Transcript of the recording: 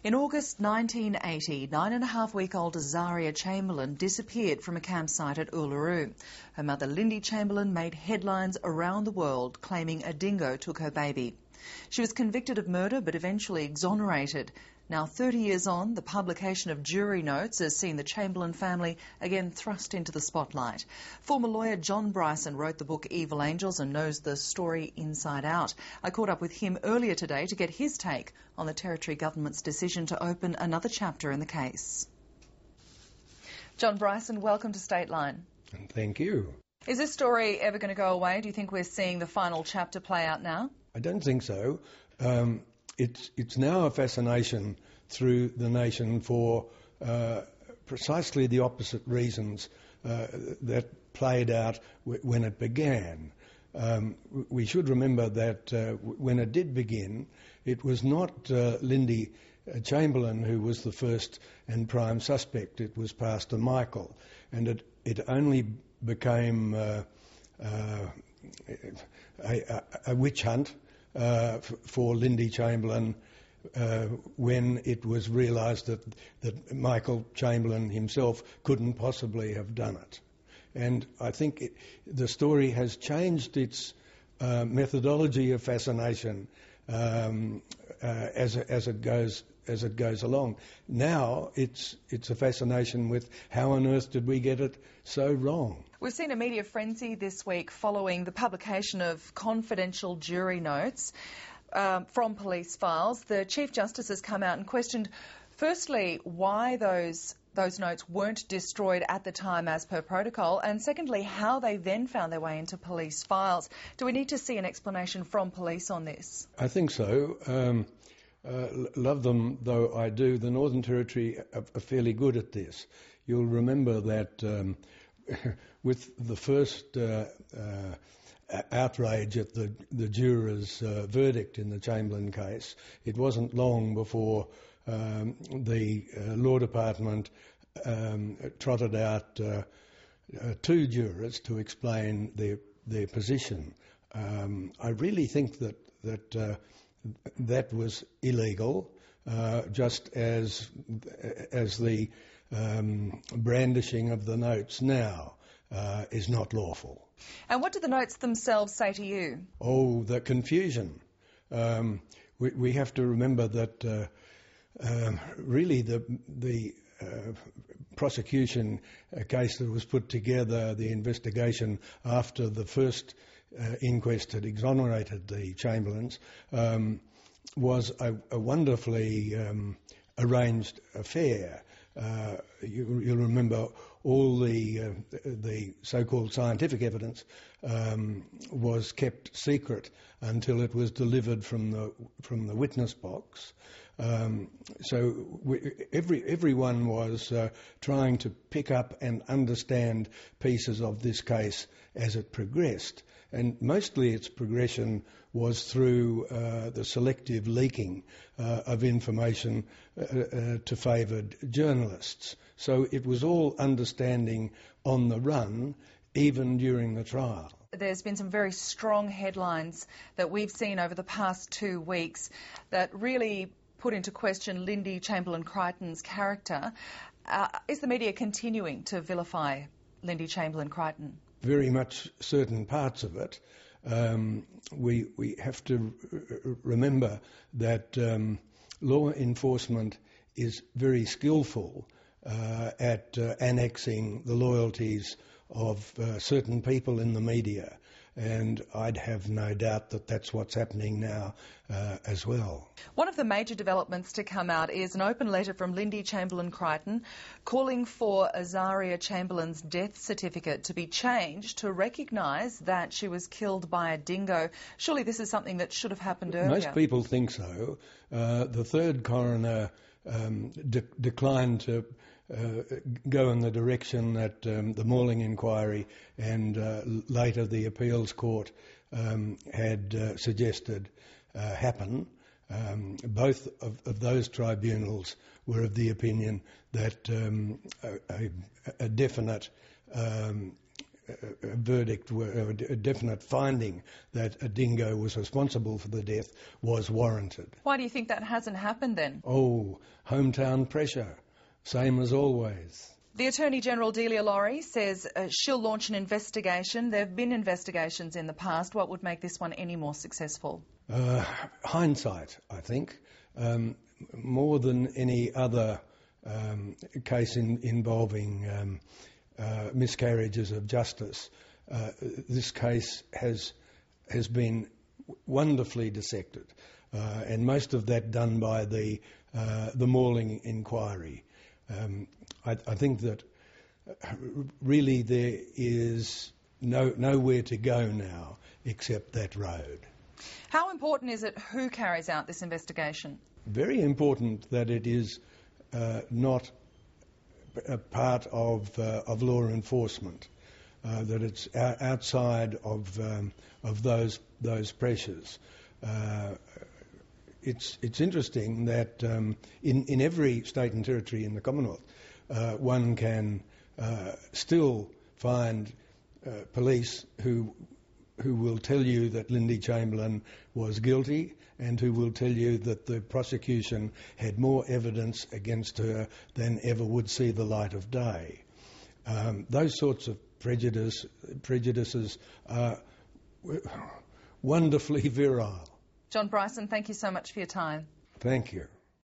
In August 1980, 9.5-week-old Azaria Chamberlain disappeared from a campsite at Uluru. Her mother, Lindy Chamberlain, made headlines around the world claiming a dingo took her baby. She was convicted of murder but eventually exonerated. Now, 30 years on, the publication of jury notes has seen the Chamberlain family again thrust into the spotlight. Former lawyer John Bryson wrote the book Evil Angels and knows the story inside out. I caught up with him earlier today to get his take on the Territory Government's decision to open another chapter in the case. John Bryson, welcome to Stateline. Thank you. Is this story ever going to go away? Do you think we're seeing the final chapter play out now? I don't think so. It's now a fascination through the nation for precisely the opposite reasons that played out when it began. We should remember that when it did begin, it was not Lindy Chamberlain who was the first and prime suspect. It was Pastor Michael, and it only became a witch hunt for Lindy Chamberlain when it was realised that Michael Chamberlain himself couldn't possibly have done it. And I think the story has changed its methodology of fascination as it goes along. Now it's a fascination with how on earth did we get it so wrong. We've seen a media frenzy this week following the publication of confidential jury notes from police files. The Chief Justice has come out and questioned, firstly, why those notes weren't destroyed at the time as per protocol, and secondly, how they then found their way into police files. Do we need to see an explanation from police on this? I think so. Love them though I do, the Northern Territory are fairly good at this. You'll remember that with the first outrage at the jurors' verdict in the Chamberlain case, it wasn't long before the Law Department trotted out two jurors to explain their position. I really think that was illegal, just as the brandishing of the notes now is not lawful. And what do the notes themselves say to you? Oh, the confusion. We have to remember that really the prosecution case that was put together, the investigation after the first inquest had exonerated the Chamberlains, was a wonderfully arranged affair. You'll remember all the so-called scientific evidence was kept secret until it was delivered from the witness box. So everyone was trying to pick up and understand pieces of this case as it progressed, and mostly its progression was through the selective leaking of information to favoured journalists. So it was all understanding on the run, even during the trial. There's been some very strong headlines that we've seen over the past 2 weeks that really put into question Lindy Chamberlain-Crichton's character. Is the media continuing to vilify Lindy Chamberlain-Crichton? Very much certain parts of it. We have to remember that law enforcement is very skillful at annexing the loyalties of certain people in the media, and I'd have no doubt that that's what's happening now as well. One of the major developments to come out is an open letter from Lindy Chamberlain-Crichton calling for Azaria Chamberlain's death certificate to be changed to recognise that she was killed by a dingo. Surely this is something that should have happened earlier. Most people think so. The third coroner declined to go in the direction that the Morling inquiry and later the appeals court had suggested happen. Both of those tribunals were of the opinion that a definite a verdict, a definite finding that a dingo was responsible for the death was warranted. Why do you think that hasn't happened then? Oh, hometown pressure, same as always. The Attorney-General Delia Laurie says she'll launch an investigation. There have been investigations in the past. What would make this one any more successful? Hindsight, I think. More than any other case involving miscarriages of justice, this case has been wonderfully dissected, and most of that done by the Morling inquiry. I think that really there is nowhere to go now except that road. How important is it who carries out this investigation? Very important that it is not a part of law enforcement, that it's outside of those pressures. It's interesting that in every state and territory in the Commonwealth, one can still find police who will tell you that Lindy Chamberlain was guilty and who will tell you that the prosecution had more evidence against her than ever would see the light of day. Those sorts of prejudices are wonderfully virile. John Bryson, thank you so much for your time. Thank you.